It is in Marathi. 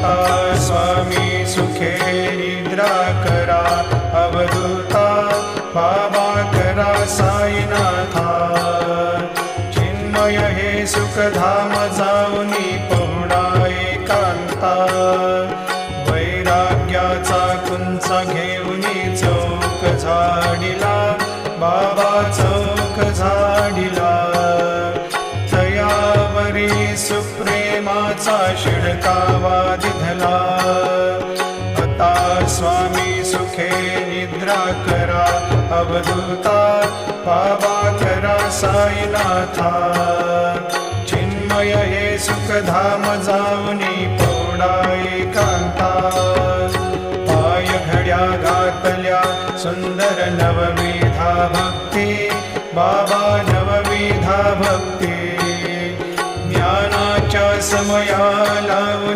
आता स्वामी सुखे निद्रा करा, अवधूता बाबा करा साईनाथा। चिन्मय हे सुखधाम जाऊनी पहुडा एकांता, वैराग्याचा कुंचा घेऊनी चौक झाडिला, बाबा चौक झाडिला। तयावरी सुप्रेमाचा शिडकावा दिधला, आता स्वामी सुखे निद्रा करा, अवधूता बाबा करा साईनाथा। चिन्मय हे सुखधाम जाऊनी पहुडा एकांता, पाय घड्या घातल्या सुंदर नवविधा भक्ती, बाबा नवविधा भक्ती। ज्ञानाच्या समया लावून